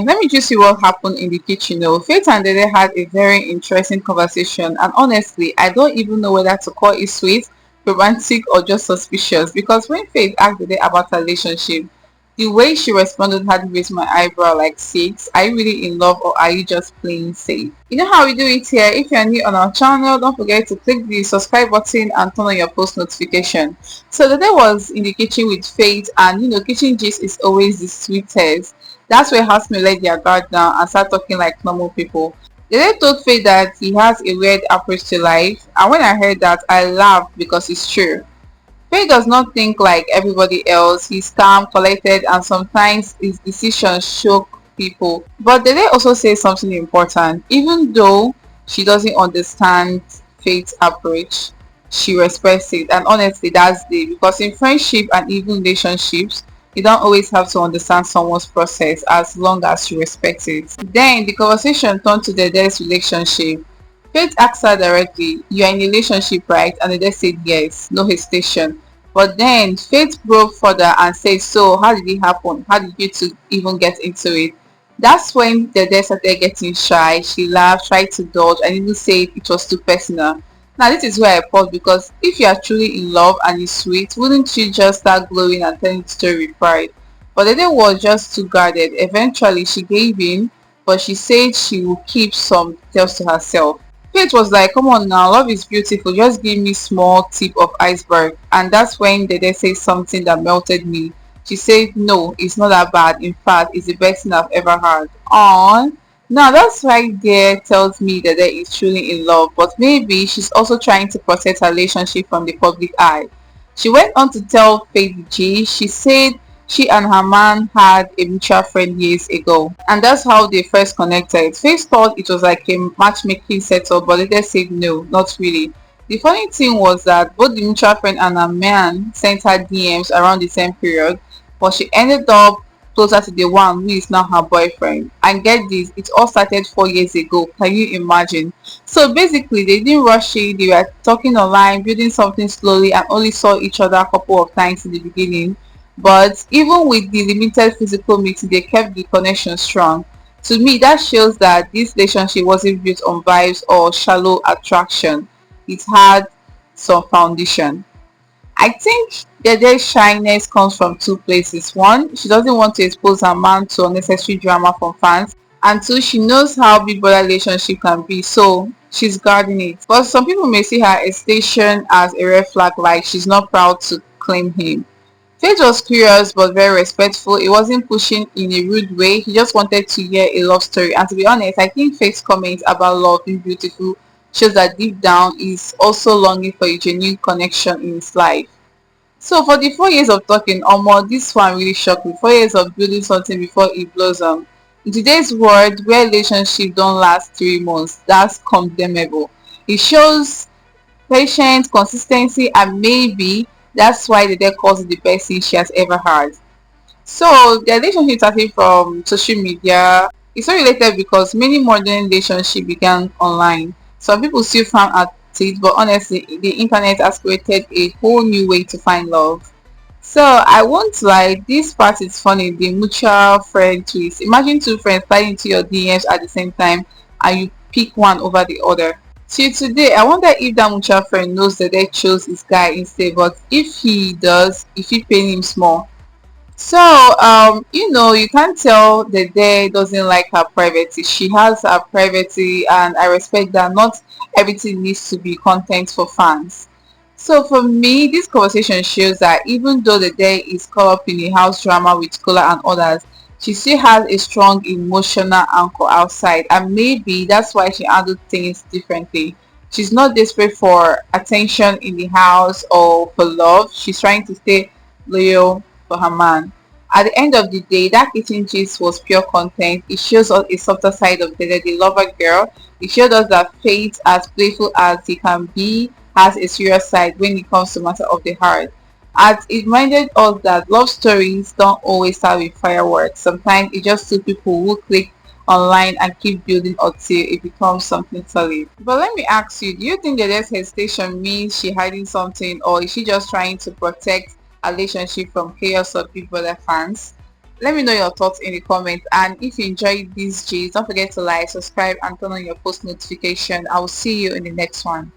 Let me just see what happened in the kitchen. Oh, Faith and Dede had a very interesting conversation, and honestly, I don't even know whether to call it sweet, romantic, or just suspicious. Because when Faith asked Dede about her relationship, the way she responded had raised my eyebrow like six. Are you really in love, or are you just playing safe? You know how we do it here. If you're new on our channel, don't forget to click the subscribe button and turn on your post notification. So Dede was in the kitchen with Faith, and kitchen gist is always the sweetest. That's where housemates let their guard down and start talking like normal people. They then told Faye that he has a weird approach to life, and when I heard that, I laughed because it's true. Faye does not think like everybody else. He's calm, collected, and sometimes his decisions shock people. But they then also say something important. Even though she doesn't understand Faith's approach, she respects it. And honestly, that's the because in friendship and even relationships, you don't always have to understand someone's process as long as you respect it. Then the conversation turned to the next relationship. Faith asked her directly, "You are in a relationship, right?" And the said yes, no hesitation. But then Faith broke further and said, "So how did it happen? How did you two even get into it?" That's when the started getting shy. She laughed, tried to dodge, and even said it was too personal. Now this is where I pause because if you are truly in love and it's sweet, wouldn't you just start glowing and telling the story with pride? But the day was just too guarded. Eventually she gave in, but she said she will keep some details to herself. Faith was like, "Come on now, love is beautiful. Just give me small tip of iceberg." And that's when Dede said something that melted me. She said, "No, it's not that bad. In fact, it's the best thing I've ever had." On. Now that's right there tells me that Dede is truly in love, but maybe she's also trying to protect her relationship from the public eye. She went on to tell Faith G, she said she and her man had a mutual friend years ago, and that's how they first connected. Faith thought it was like a matchmaking setup, but later said no, not really. The funny thing was that both the mutual friend and her man sent her DMs around the same period, but she ended up closer to the one who is now her boyfriend. And get this, it all started 4 years ago. Can you imagine? So basically, they didn't rush it. They were talking online, building something slowly, and only saw each other a couple of times in the beginning. But even with the limited physical meeting, they kept the connection strong. To me, that shows that this relationship wasn't built on vibes or shallow attraction. It had some foundation. I think Dede's shyness comes from two places. One, she doesn't want to expose her man to unnecessary drama from fans. And two, she knows how big brother relationship can be, so she's guarding it. But some people may see her hesitation as a red flag, like she's not proud to claim him. Faith was curious but very respectful. He wasn't pushing in a rude way. He just wanted to hear a love story. And to be honest, I think Faith's comments about love being beautiful shows that deep down he's also longing for a genuine connection in his life. So for the 4 years of talking, Omo, this one really shocked me. 4 years of building something before it blossom. In today's world, where relationship don't last 3 months, that's condemnable. It shows patience, consistency, and maybe that's why the deck calls it the best thing she has ever had. So the relationship started from social media. It's not related because many modern relationships began online. Some people still frown at it, but honestly, the internet has created a whole new way to find love. So I won't lie, this part is funny, the mutual friend twist. Imagine two friends sliding into your DMs at the same time and you pick one over the other. Till today, I wonder if that mutual friend knows that they chose his guy instead, but if he does, if he pay him small. So, you can't tell that they doesn't like her privacy. She has her privacy, and I respect that. Not everything needs to be content for fans. So for me, this conversation shows that even though the day is caught up in a house drama with Kola and others, she still has a strong emotional anchor outside, and maybe that's why she handles things differently. She's not desperate for attention in the house or for love. She's trying to stay loyal for her man. At the end of the day, that kitchen gist was pure content. It shows us a softer side of the lover girl. It showed us that Faith, as playful as he can be, has a serious side when it comes to matter of the heart. As it reminded us that love stories don't always start with fireworks. Sometimes it's just two people who click online and keep building until it becomes something solid. But let me ask you, do you think that this hesitation means she hiding something, or is she just trying to protect a relationship from chaos of Big Brother fans? Let me know your thoughts in the comments, and if you enjoyed these g's, don't forget to like, subscribe, and turn on your post notification. I will see you in the next one.